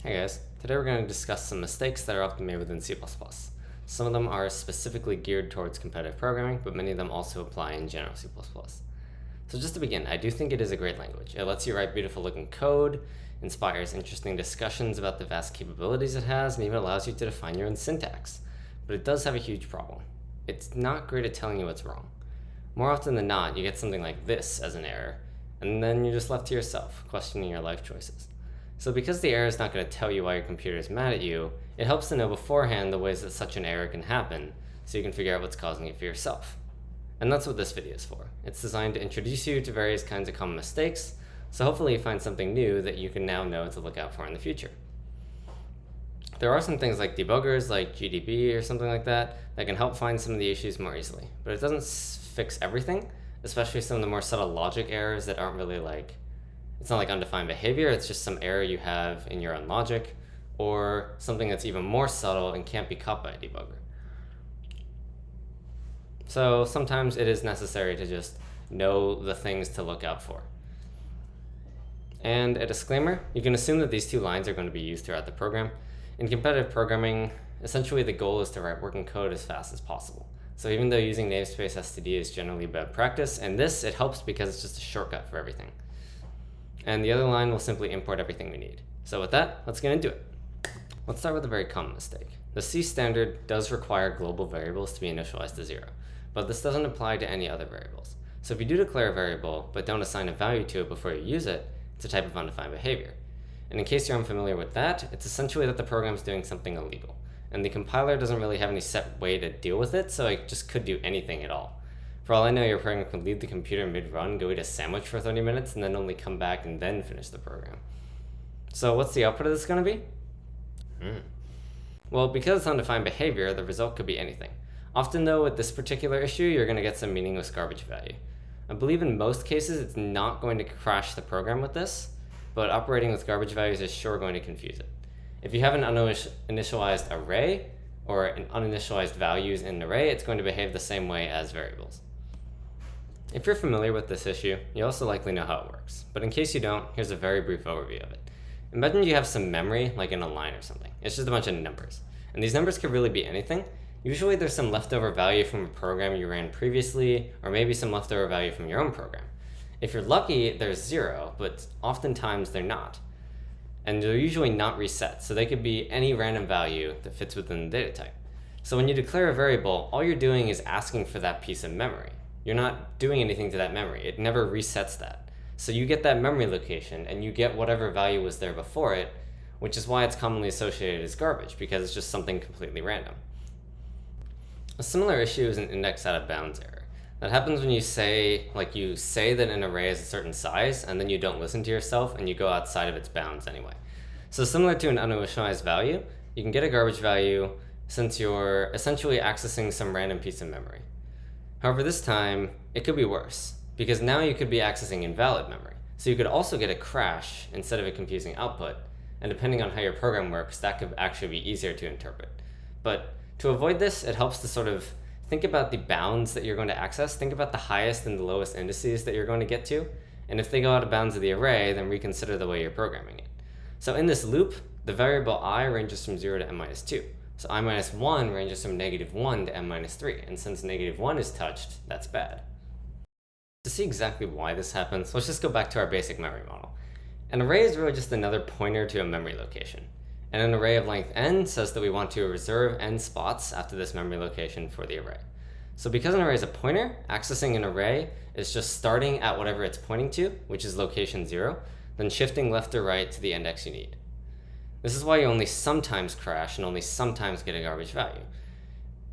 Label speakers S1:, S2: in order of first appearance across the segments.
S1: Hey guys, today we're going to discuss some mistakes that are often made within C++. Some of them are specifically geared towards competitive programming, but many of them also apply in general C++. So just to begin, I do think it is a great language. It lets you write beautiful looking code, inspires interesting discussions about the vast capabilities it has, and even allows you to define your own syntax. But it does have a huge problem. It's not great at telling you what's wrong. More often than not, you get something like this as an error, and then you're just left to yourself, questioning your life choices. So because the error is not going to tell you why your computer is mad at you, it helps to know beforehand the ways that such an error can happen, so you can figure out what's causing it for yourself. And that's what this video is for. It's designed to introduce you to various kinds of common mistakes, so hopefully you find something new that you can now know to look out for in the future. There are some things like debuggers, like GDB or something like that can help find some of the issues more easily, but it doesn't fix everything, especially some of the more subtle logic errors that aren't really it's not like undefined behavior, it's just some error you have in your own logic, or something that's even more subtle and can't be caught by a debugger. So sometimes it is necessary to just know the things to look out for. And a disclaimer, you can assume that these two lines are going to be used throughout the program. In competitive programming, essentially the goal is to write working code as fast as possible. So even though using namespace std is generally bad practice, and it helps because it's just a shortcut for everything. And the other line will simply import everything we need. So with that, let's get into it. Let's start with a very common mistake. The C standard does require global variables to be initialized to 0, but this doesn't apply to any other variables. So if you do declare a variable, but don't assign a value to it before you use it, it's a type of undefined behavior. And in case you're unfamiliar with that, it's essentially that the program is doing something illegal. And the compiler doesn't really have any set way to deal with it, so it just could do anything at all. For all I know, your program could leave the computer mid-run, go eat a sandwich for 30 minutes, and then only come back and then finish the program. So what's the output of this going to be? Well, because it's undefined behavior, the result could be anything. Often though, with this particular issue, you're going to get some meaningless garbage value. I believe in most cases, it's not going to crash the program with this, but operating with garbage values is sure going to confuse it. If you have an uninitialized array, or an uninitialized values in an array, it's going to behave the same way as variables. If you're familiar with this issue, you also likely know how it works. But in case you don't, here's a very brief overview of it. Imagine you have some memory, like in a line or something. It's just a bunch of numbers. And these numbers could really be anything. Usually there's some leftover value from a program you ran previously, or maybe some leftover value from your own program. If you're lucky, there's 0, but oftentimes they're not. And they're usually not reset, so they could be any random value that fits within the data type. So when you declare a variable, all you're doing is asking for that piece of memory. You're not doing anything to that memory. It never resets that. So you get that memory location, and you get whatever value was there before it, which is why it's commonly associated as garbage, because it's just something completely random. A similar issue is an index out of bounds error. That happens when you say that an array is a certain size, and then you don't listen to yourself, and you go outside of its bounds anyway. So similar to an uninitialized value, you can get a garbage value since you're essentially accessing some random piece of memory. However, this time, it could be worse, because now you could be accessing invalid memory. So you could also get a crash instead of a confusing output, and depending on how your program works, that could actually be easier to interpret. But to avoid this, it helps to sort of think about the bounds that you're going to access, think about the highest and the lowest indices that you're going to get to, and if they go out of bounds of the array, then reconsider the way you're programming it. So in this loop, the variable I ranges from 0 to n-2. So I-1 ranges from -1 to n-3, and since -1 is touched, that's bad. To see exactly why this happens, let's just go back to our basic memory model. An array is really just another pointer to a memory location, and an array of length n says that we want to reserve n spots after this memory location for the array. So because an array is a pointer, accessing an array is just starting at whatever it's pointing to, which is location 0, then shifting left or right to the index you need. This is why you only sometimes crash and only sometimes get a garbage value.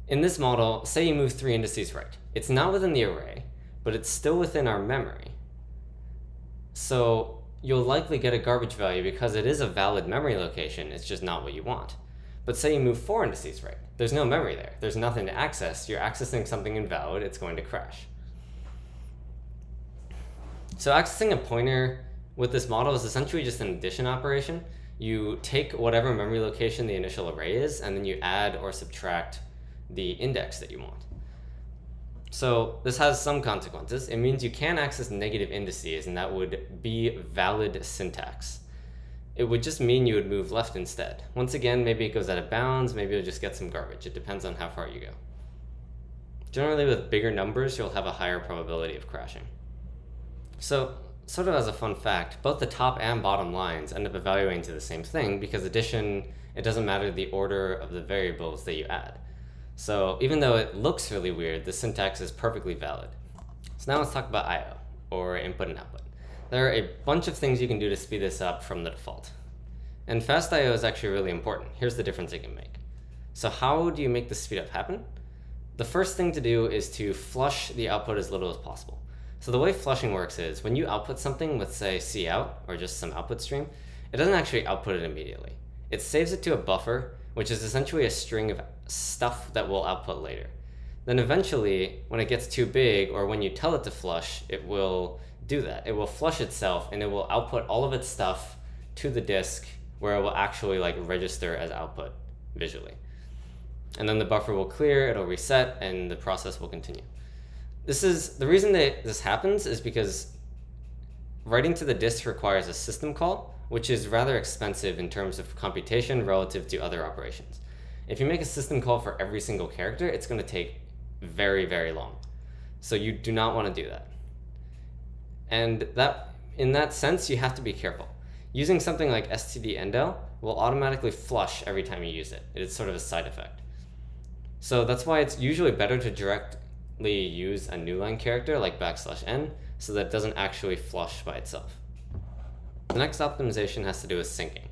S1: In this model, say you move 3 indices right. It's not within the array, but it's still within our memory. So you'll likely get a garbage value because it is a valid memory location, it's just not what you want. But say you move 4 indices right. There's no memory there. There's nothing to access. You're accessing something invalid, it's going to crash. So accessing a pointer with this model is essentially just an addition operation. You take whatever memory location the initial array is, and then you add or subtract the index that you want. So this has some consequences. It means you can access negative indices, and that would be valid syntax. it would just mean you would move left instead. Once again, maybe it goes out of bounds, maybe you'll just get some garbage. It depends on how far you go. Generally, with bigger numbers, you'll have a higher probability of crashing. So, sort of as a fun fact, both the top and bottom lines end up evaluating to the same thing because addition, it doesn't matter the order of the variables that you add. So even though it looks really weird, the syntax is perfectly valid. So now let's talk about I/O, or input and output. There are a bunch of things you can do to speed this up from the default. And fast I/O is actually really important. Here's the difference it can make. So how do you make the speed up happen? The first thing to do is to flush the output as little as possible. So the way flushing works is when you output something with, say, cout, or just some output stream, it doesn't actually output it immediately. It saves it to a buffer, which is essentially a string of stuff that will output later. Then eventually, when it gets too big, or when you tell it to flush, it will do that. It will flush itself, and it will output all of its stuff to the disk, where it will actually register as output visually. And then the buffer will clear, it'll reset, and the process will continue. The reason that this happens is because writing to the disk requires a system call, which is rather expensive in terms of computation relative to other operations. If you make a system call for every single character, it's going to take very, very long. So you do not want to do that. And in that sense, you have to be careful. Using something like std_endl will automatically flush every time you use it. It is sort of a side effect. So that's why it's usually better to directly use a new line character like \n so that it doesn't actually flush by itself. The next optimization has to do with syncing.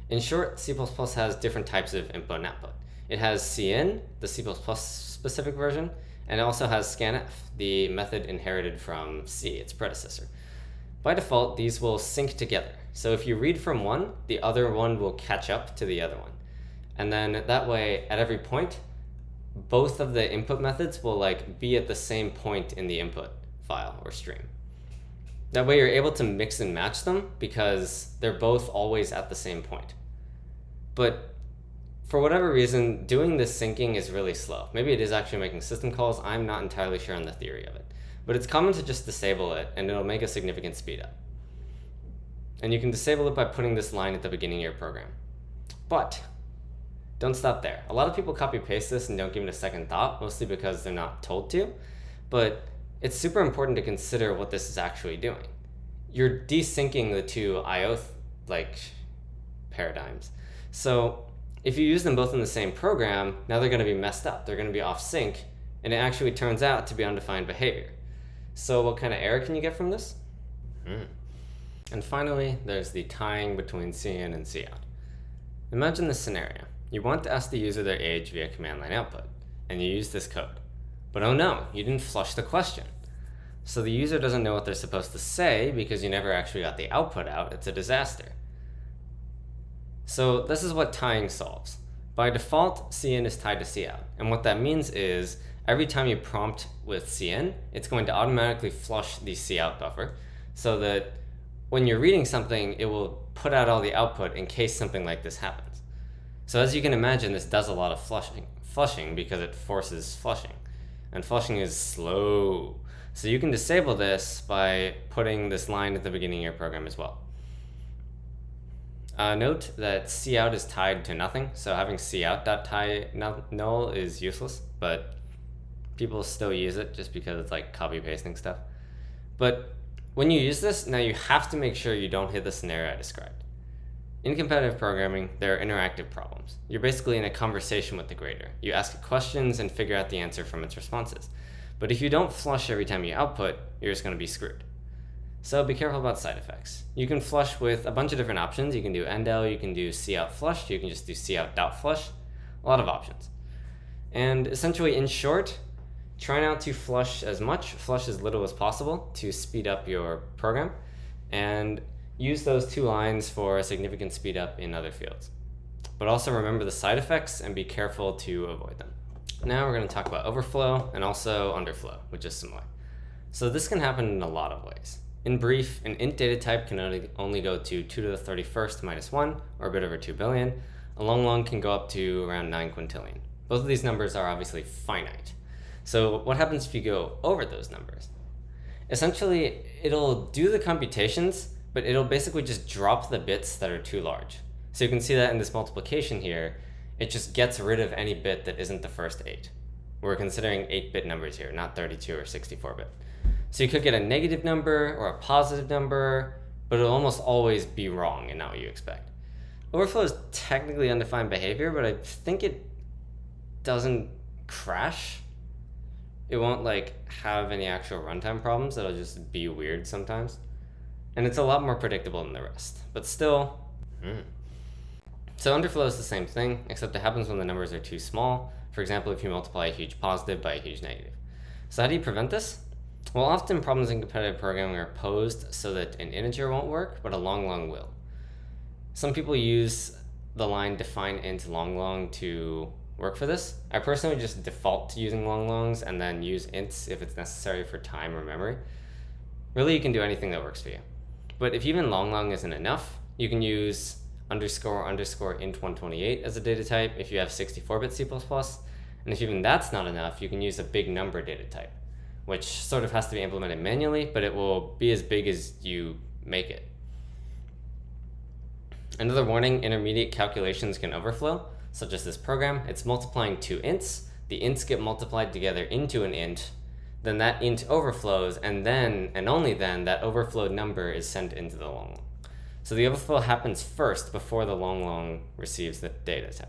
S1: In short, C++ has different types of input and output. It has cin, the C++ specific version, and it also has scanf, the method inherited from C, its predecessor. By default, these will sync together. So if you read from one, the other one will catch up to the other one. And then that way, at every point, both of the input methods will be at the same point in the input file or stream. That way you're able to mix and match them because they're both always at the same point. But for whatever reason, doing this syncing is really slow. Maybe it is actually making system calls. I'm not entirely sure on the theory of it. But it's common to just disable it, and it'll make a significant speed up. And you can disable it by putting this line at the beginning of your program. But don't stop there. A lot of people copy paste this and don't give it a second thought, mostly because they're not told to. But it's super important to consider what this is actually doing. You're desyncing the two I/O paradigms. So if you use them both in the same program, now they're going to be messed up. They're going to be off sync, and it actually turns out to be undefined behavior. So what kind of error can you get from this? And finally, there's the tying between cin and cout. Imagine this scenario. You want to ask the user their age via command line output, and you use this code. But oh no, you didn't flush the question. So the user doesn't know what they're supposed to say because you never actually got the output out. It's a disaster. So this is what tying solves. By default, cin is tied to cout. And what that means is every time you prompt with cin, it's going to automatically flush the cout buffer so that when you're reading something, it will put out all the output in case something like this happens. So as you can imagine, this does a lot of flushing because it forces flushing. And flushing is slow. So you can disable this by putting this line at the beginning of your program as well. Note that cout is tied to nothing, so having cout.tie null is useless, but people still use it just because it's copy pasting stuff. But when you use this, now you have to make sure you don't hit the scenario I described. In competitive programming, there are interactive problems. You're basically in a conversation with the grader. You ask it questions and figure out the answer from its responses. But if you don't flush every time you output, you're just going to be screwed. So be careful about side effects. You can flush with a bunch of different options. You can do endl, you can do cout flush, you can just do cout.flush. A lot of options. And essentially, in short, try not to flush as much, flush as little as possible to speed up your program. And use those two lines for a significant speed up in other fields. But also remember the side effects and be careful to avoid them. Now we're going to talk about overflow and also underflow, which is similar. So this can happen in a lot of ways. In brief, an int data type can only go to 2 to the 31st minus 1, or a bit over 2 billion. A long can go up to around 9 quintillion. Both of these numbers are obviously finite. So what happens if you go over those numbers? Essentially, it'll do the computations, but it'll basically just drop the bits that are too large. So you can see that in this multiplication here, it just gets rid of any bit that isn't the first 8. We're considering 8-bit numbers here, not 32 or 64-bit. So you could get a negative number or a positive number, but it'll almost always be wrong and not what you expect. Overflow is technically undefined behavior, but I think it doesn't crash. It won't have any actual runtime problems. It'll just be weird sometimes. And it's a lot more predictable than the rest, but still. So underflow is the same thing, except it happens when the numbers are too small. For example, if you multiply a huge positive by a huge negative. So how do you prevent this? Well, often problems in competitive programming are posed so that an integer won't work, but a long will. Some people use the line define int long to work for this. I personally just default to using longs and then use ints if it's necessary for time or memory. Really, you can do anything that works for you. But if even long isn't enough, you can use underscore int128 as a data type if you have 64-bit C++. And if even that's not enough, you can use a big number data type, which sort of has to be implemented manually, but it will be as big as you make it. Another warning, intermediate calculations can overflow, such as this program. It's multiplying two ints. The ints get multiplied together into an int. Then that int overflows, and then, and only then, that overflowed number is sent into the long. So the overflow happens first before the long receives the data.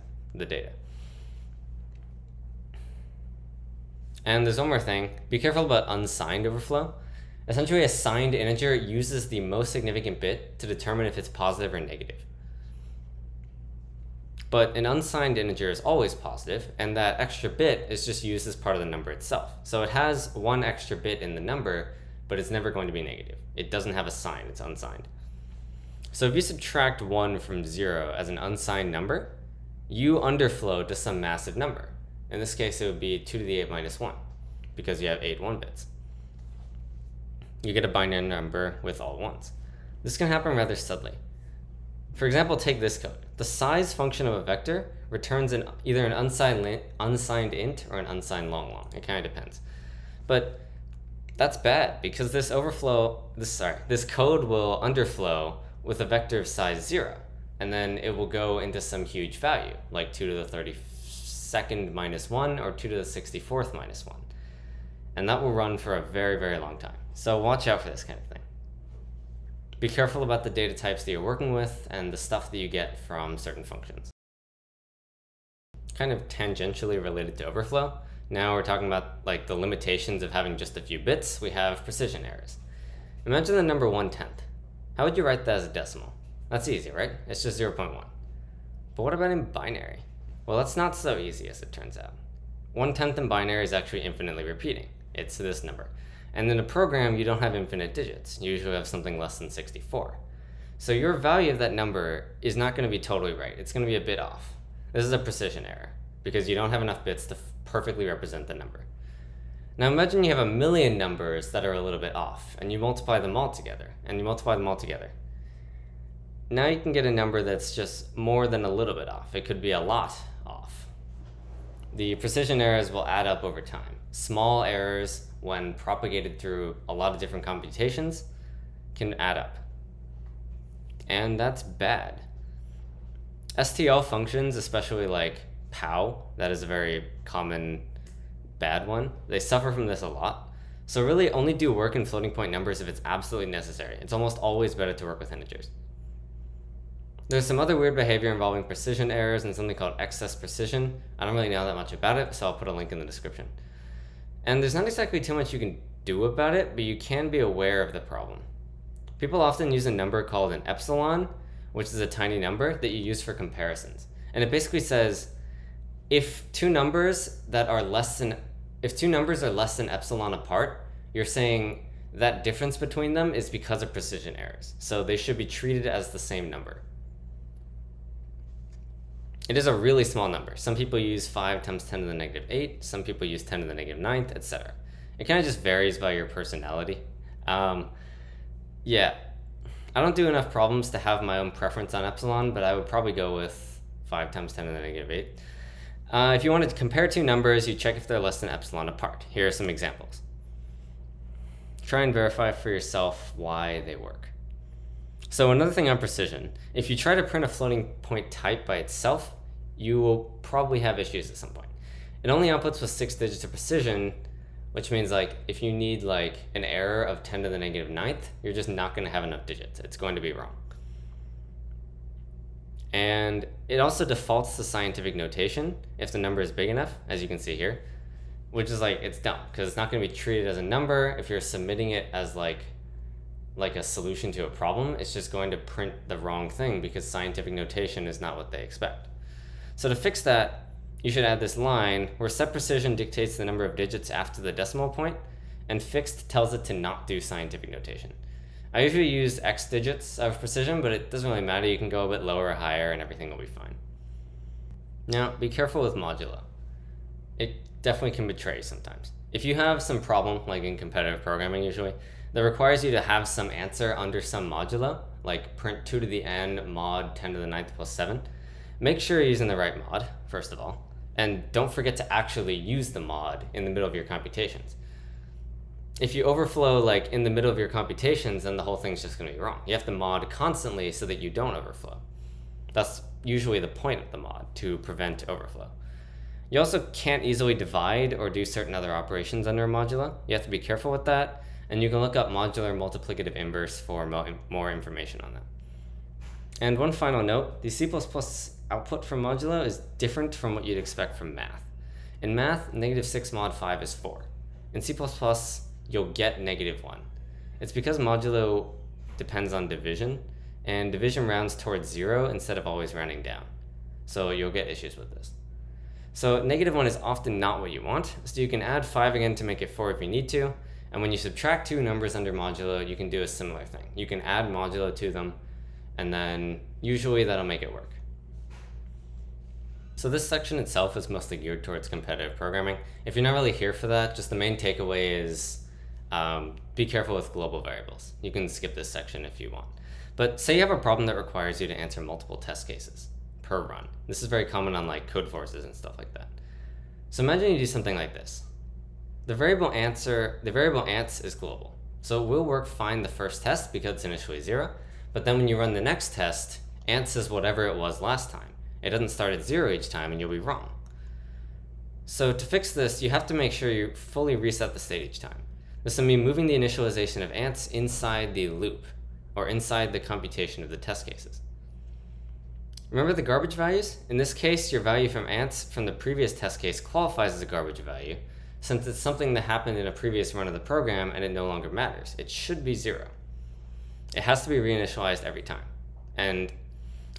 S1: And there's one more thing. Be careful about unsigned overflow. Essentially, a signed integer uses the most significant bit to determine if it's positive or negative. But an unsigned integer is always positive, and that extra bit is just used as part of the number itself. So it has one extra bit in the number, but it's never going to be negative. It doesn't have a sign, it's unsigned. So if you subtract 1 from 0 as an unsigned number, you underflow to some massive number. In this case, it would be 2 to the 8 minus 1, because you have 8 1 bits. You get a binary number with all ones. This can happen rather subtly. For example, take this code. The size function of a vector returns either an unsigned int or an unsigned long. It kind of depends. But that's bad, because this code will underflow with a vector of size 0, and then it will go into some huge value, like 2 to the 32nd minus 1 or 2 to the 64th minus 1. And that will run for a very, very long time. So watch out for this kind of thing. Be careful about the data types that you're working with and the stuff that you get from certain functions. Kind of tangentially related to overflow, now we're talking about the limitations of having just a few bits. We have precision errors. Imagine the number 1/10. How would you write that as a decimal? That's easy, right? It's just 0.1. But what about in binary? Well, that's not so easy as it turns out. 1/10 in binary is actually infinitely repeating. It's this number. And in a program, you don't have infinite digits. You usually have something less than 64. So your value of that number is not going to be totally right. It's going to be a bit off. This is a precision error, because you don't have enough bits to perfectly represent the number. Now imagine you have a million numbers that are a little bit off, and you multiply them all together, and you multiply them all together. Now you can get a number that's just more than a little bit off. It could be a lot off. The precision errors will add up over time. Small errors, when propagated through a lot of different computations, can add up. And that's bad. STL functions, especially like POW, that is a very common bad one. They suffer from this a lot. So really only do work in floating point numbers if it's absolutely necessary. It's almost always better to work with integers. There's some other weird behavior involving precision errors and something called excess precision. I don't really know that much about it, so I'll put a link in the description. And there's not exactly too much you can do about it, but you can be aware of the problem. People often use a number called an epsilon, which is a tiny number that you use for comparisons. And it basically says, if two numbers are less than epsilon apart, you're saying that difference between them is because of precision errors. So they should be treated as the same number. It is a really small number. Some people use 5 times 10 to the negative 8. Some people use 10 to the negative 9th, etc. It kind of just varies by your personality. Yeah, I don't do enough problems to have my own preference on epsilon, but I would probably go with 5 times 10 to the negative 8. If you want to compare two numbers, you check if they're less than epsilon apart. Here are some examples. Try and verify for yourself why they work. So another thing on precision, if you try to print a floating point type by itself, you will probably have issues at some point. It only outputs with 6 digits of precision, which means like if you need like an error of 10 to the negative ninth, you're just not going to have enough digits. It's going to be wrong. And it also defaults to scientific notation if the number is big enough, as you can see here, which is like, it's dumb because it's not going to be treated as a number. If you're submitting it as like a solution to a problem, it's just going to print the wrong thing because scientific notation is not what they expect. So to fix that, you should add this line where set precision dictates the number of digits after the decimal point, and fixed tells it to not do scientific notation. I usually use X digits of precision, but it doesn't really matter. You can go a bit lower or higher and everything will be fine. Now, be careful with modulo. It definitely can betray you sometimes. If you have some problem, like in competitive programming usually, that requires you to have some answer under some modulo, like print 2 to the n mod 10 to the ninth plus 7, make sure you're using the right mod, first of all, and don't forget to actually use the mod in the middle of your computations. If you overflow like in the middle of your computations, then the whole thing's just going to be wrong. You have to mod constantly so that you don't overflow. That's usually the point of the mod, to prevent overflow. You also can't easily divide or do certain other operations under a modulo. You have to be careful with that, and you can look up modular multiplicative inverse for more information on that. And one final note, the C++ output from modulo is different from what you'd expect from math. In math, -6 mod 5 is 4. In C++, you'll get -1. It's because modulo depends on division, and division rounds towards 0 instead of always rounding down. So you'll get issues with this. So -1 is often not what you want, so you can add 5 again to make it 4 if you need to, and when you subtract two numbers under modulo, you can do a similar thing. You can add modulo to them, and then usually that'll make it work. So this section itself is mostly geared towards competitive programming. If you're not really here for that, just the main takeaway is be careful with global variables. You can skip this section if you want. But say you have a problem that requires you to answer multiple test cases per run. This is very common on like code forces and stuff like that. So imagine you do something like this. The variable ants is global. So it will work fine the first test because it's initially 0, but then when you run the next test, ants is whatever it was last time. It doesn't start at 0 each time and you'll be wrong. So to fix this, you have to make sure you fully reset the state each time. This will mean moving the initialization of ants inside the loop, or inside the computation of the test cases. Remember the garbage values? In this case, your value from ants from the previous test case qualifies as a garbage value, since it's something that happened in a previous run of the program and it no longer matters. It should be 0. It has to be reinitialized every time. And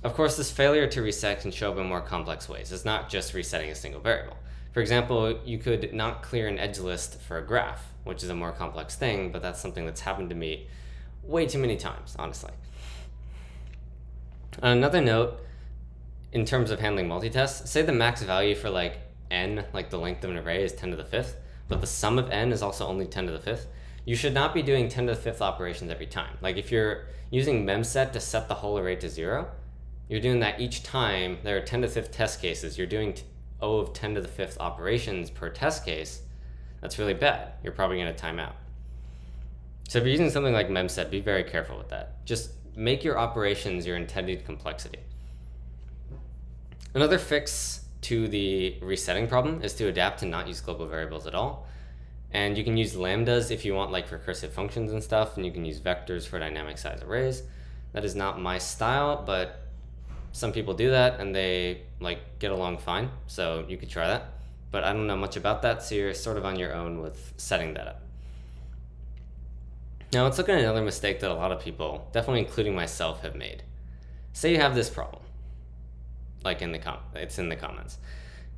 S1: of course, this failure to reset can show up in more complex ways. It's not just resetting a single variable. For example, you could not clear an edge list for a graph, which is a more complex thing, but that's something that's happened to me way too many times, honestly. On another note, in terms of handling multitests, say the max value for like n, like the length of an array, is 10 to the 5th, but the sum of n is also only 10 to the 5th. You should not be doing 10 to the 5th operations every time. Like if you're using memset to set the whole array to 0, you're doing that each time there are 10 to the 5th test cases. You're doing O of 10 to the 5th operations per test case. That's really bad. You're probably going to time out. So if you're using something like memset, be very careful with that. Just make your operations your intended complexity. Another fix to the resetting problem is to adapt to not use global variables at all. And you can use lambdas if you want like recursive functions and stuff, and you can use vectors for dynamic size arrays. That is not my style, but some people do that and they like get along fine, so you could try that. But I don't know much about that, so you're sort of on your own with setting that up. Now let's look at another mistake that a lot of people, definitely including myself, have made. Say you have this problem, like it's in the comments.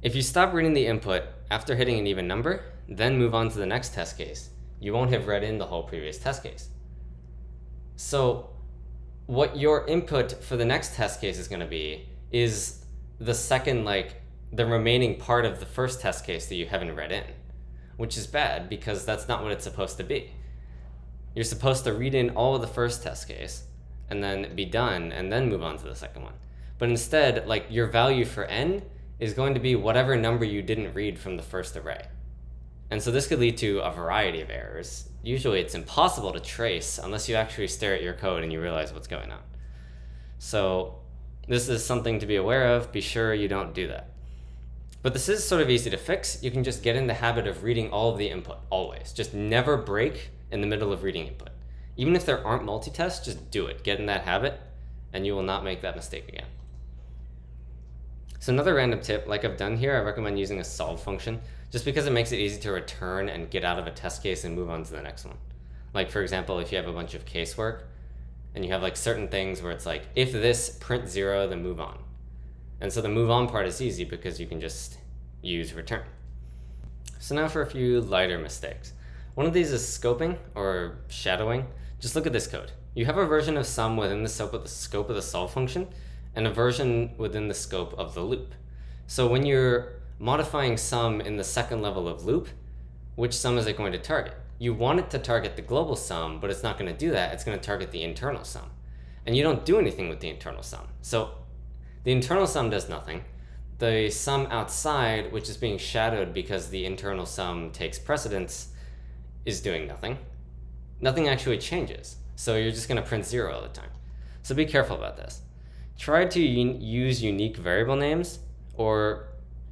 S1: If you stop reading the input after hitting an even number, then move on to the next test case, you won't have read in the whole previous test case. So what your input for the next test case is going to be is the second, like the remaining part of the first test case that you haven't read in, which is bad because that's not what it's supposed to be. You're supposed to read in all of the first test case and then be done and then move on to the second one. But instead, like your value for n is going to be whatever number you didn't read from the first array. And so this could lead to a variety of errors. Usually it's impossible to trace unless you actually stare at your code and you realize what's going on. So this is something to be aware of. Be sure you don't do that. But this is sort of easy to fix. You can just get in the habit of reading all of the input, always. Just never break in the middle of reading input. Even if there aren't multitests, just do it. Get in that habit, and you will not make that mistake again. So another random tip, like I've done here, I recommend using a solve function, just because it makes it easy to return and get out of a test case and move on to the next one. Like for example, if you have a bunch of casework, and you have like certain things where it's like, if this, print 0, then move on. And so the move on part is easy because you can just use return. So now for a few lighter mistakes. One of these is scoping or shadowing. Just look at this code. You have a version of sum within the scope of the solve function and a version within the scope of the loop. So when you're modifying sum in the second level of loop, which sum is it going to target? You want it to target the global sum, but it's not going to do that. It's going to target the internal sum. And you don't do anything with the internal sum. So the internal sum does nothing. The sum outside, which is being shadowed because the internal sum takes precedence, is doing nothing. Nothing actually changes. So you're just going to print 0 all the time. So be careful about this. Try to use unique variable names, or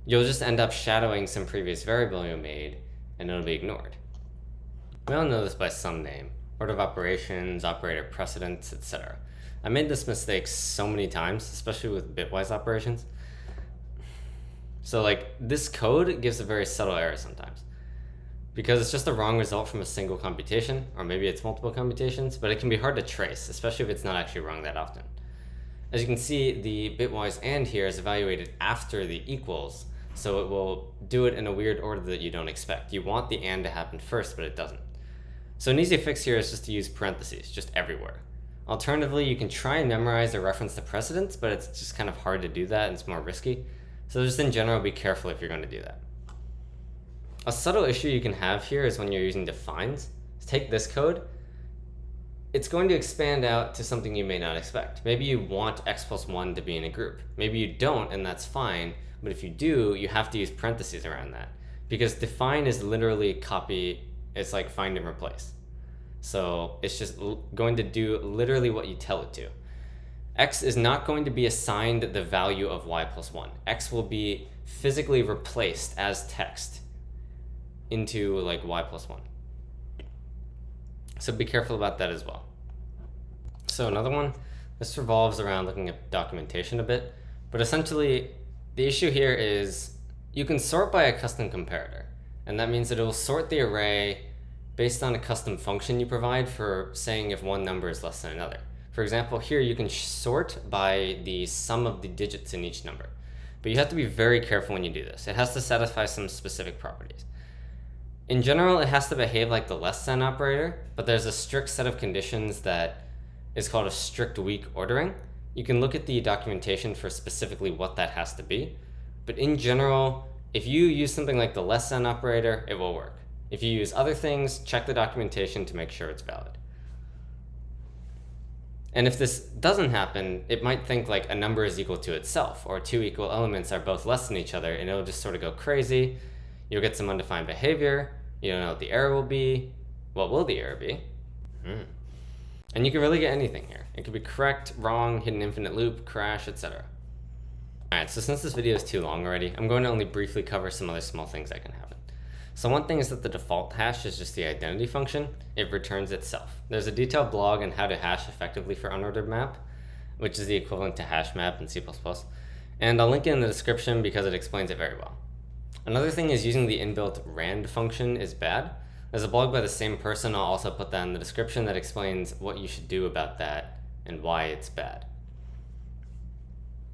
S1: you'll just end up shadowing some previous variable you made, and it'll be ignored. We all know this by some name: order of operations, operator precedence, etc. I made this mistake so many times, especially with bitwise operations. So like this code gives a very subtle error sometimes, because it's just a wrong result from a single computation, or maybe it's multiple computations, but it can be hard to trace, especially if it's not actually wrong that often. As you can see, the bitwise AND here is evaluated after the equals, so it will do it in a weird order that you don't expect. You want the AND to happen first, but it doesn't. So an easy fix here is just to use parentheses, just everywhere. Alternatively, you can try and memorize or reference the precedence, but it's just kind of hard to do that and it's more risky. So just in general, be careful if you're going to do that. A subtle issue you can have here is when you're using defines. Take this code. It's going to expand out to something you may not expect. Maybe you want x plus 1 to be in a group. Maybe you don't, and that's fine. But if you do, you have to use parentheses around that, because define is literally copy. It's like find and replace. So it's just going to do literally what you tell it to. X is not going to be assigned the value of y plus 1. X will be physically replaced as text into like y plus 1. So be careful about that as well. So another one, this revolves around looking at documentation a bit, but essentially the issue here is you can sort by a custom comparator, and that means that it will sort the array based on a custom function you provide for saying if one number is less than another. For example, here you can sort by the sum of the digits in each number, but you have to be very careful when you do this. It has to satisfy some specific properties. In general, it has to behave like the less than operator, but there's a strict set of conditions that is called a strict weak ordering. You can look at the documentation for specifically what that has to be, but in general, if you use something like the less than operator, it will work. If you use other things, check the documentation to make sure it's valid. And if this doesn't happen, it might think like a number is equal to itself, or two equal elements are both less than each other, and it'll just sort of go crazy. You'll get some undefined behavior. You don't know what the error will be. What will the error be? And you can really get anything here. It could be correct, wrong, hidden infinite loop, crash, etc. Alright, so since this video is too long already, I'm going to only briefly cover some other small things that can happen. So one thing is that the default hash is just the identity function. It returns itself. There's a detailed blog on how to hash effectively for unordered map, which is the equivalent to hash map in C++. And I'll link it in the description because it explains it very well. Another thing is using the inbuilt rand function is bad. There's a blog by the same person. I'll also put that in the description that explains what you should do about that and why it's bad.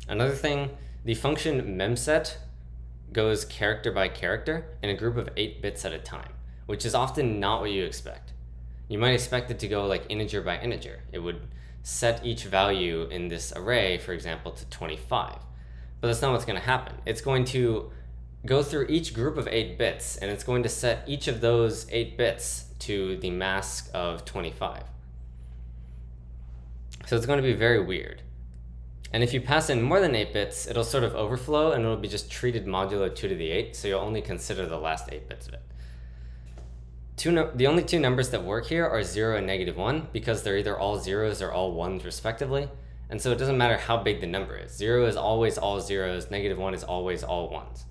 S1: Another thing, the function memset goes character by character in a group of 8 bits at a time, which is often not what you expect. You might expect it to go like integer by integer. It would set each value in this array, for example, to 25. But that's not what's going to happen. It's going to go through each group of 8 bits, and it's going to set each of those 8 bits to the mask of 25. So it's going to be very weird. And if you pass in more than 8 bits, it'll sort of overflow, and it'll be just treated modulo 2 to the 8, so you'll only consider the last 8 bits of it. The only two numbers that work here are 0 and -1 because they're either all zeros or all ones respectively. And so it doesn't matter how big the number is. 0 is always all zeros, -1 is always all ones.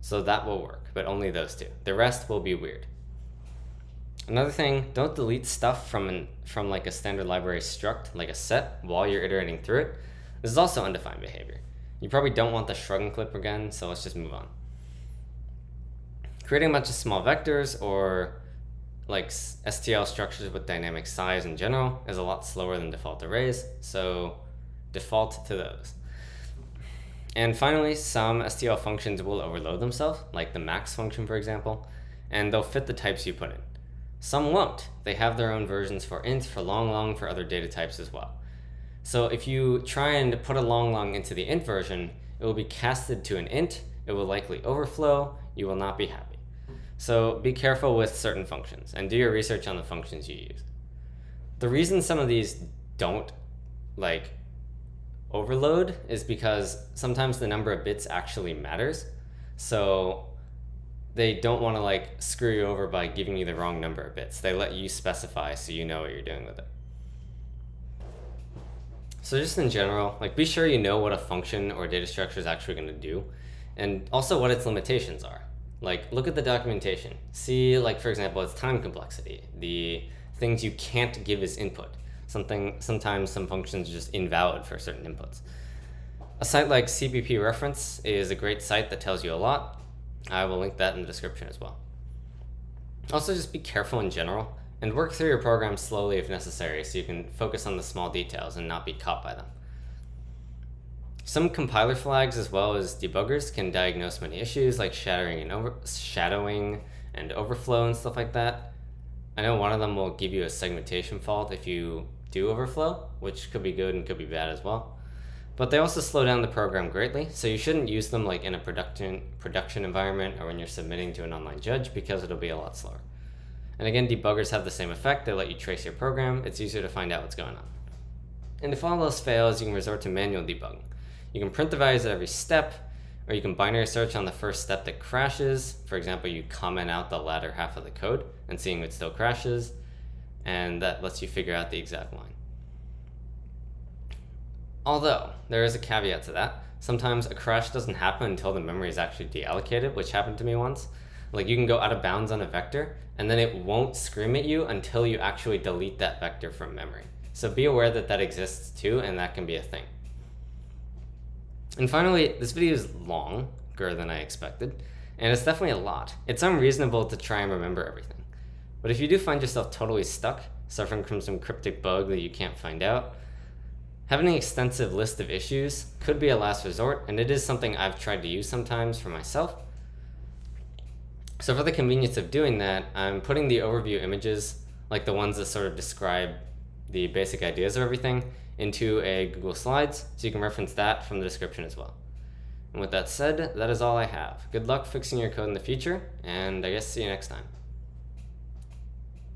S1: So that will work, but only those two. The rest will be weird. Another thing, don't delete stuff from like a standard library struct, like a set, while you're iterating through it. This is also undefined behavior. You probably don't want the shrugging clip again, so let's just move on. Creating a bunch of small vectors or like STL structures with dynamic size in general is a lot slower than default arrays, so default to those. And finally, some STL functions will overload themselves, like the max function, for example, and they'll fit the types you put in. Some won't. They have their own versions for int, for long, for other data types as well. So if you try and put a long into the int version, it will be casted to an int, it will likely overflow, you will not be happy. So be careful with certain functions and do your research on the functions you use. The reason some of these don't like overload is because sometimes the number of bits actually matters. So they don't want to like screw you over by giving you the wrong number of bits. They let you specify so you know what you're doing with it. So just in general, like be sure you know what a function or data structure is actually going to do, and also what its limitations are. Like look at the documentation. See, like for example, its time complexity, the things you can't give as input. Sometimes some functions are just invalid for certain inputs. A site like CPP Reference is a great site that tells you a lot. I will link that in the description as well. Also, just be careful in general and work through your program slowly if necessary so you can focus on the small details and not be caught by them. Some compiler flags as well as debuggers can diagnose many issues like shadowing and overflow and stuff like that. I know one of them will give you a segmentation fault if you do overflow, which could be good and could be bad as well. But they also slow down the program greatly, so you shouldn't use them like in a production environment or when you're submitting to an online judge because it'll be a lot slower. And again, debuggers have the same effect. They let you trace your program. It's easier to find out what's going on. And if all else fails, you can resort to manual debugging. You can print the values at every step, or you can binary search on the first step that crashes. For example, you comment out the latter half of the code and seeing if it still crashes, and that lets you figure out the exact line. Although, there is a caveat to that. Sometimes a crash doesn't happen until the memory is actually deallocated, which happened to me once. Like you can go out of bounds on a vector, and then it won't scream at you until you actually delete that vector from memory. So be aware that that exists too, and that can be a thing. And finally, this video is longer than I expected, and it's definitely a lot. It's unreasonable to try and remember everything. But if you do find yourself totally stuck, suffering from some cryptic bug that you can't find out, having an extensive list of issues could be a last resort, and it is something I've tried to use sometimes for myself. So for the convenience of doing that, I'm putting the overview images, like the ones that sort of describe the basic ideas of everything, into a Google Slides, so you can reference that from the description as well. And with that said, that is all I have. Good luck fixing your code in the future, and I guess see you next time.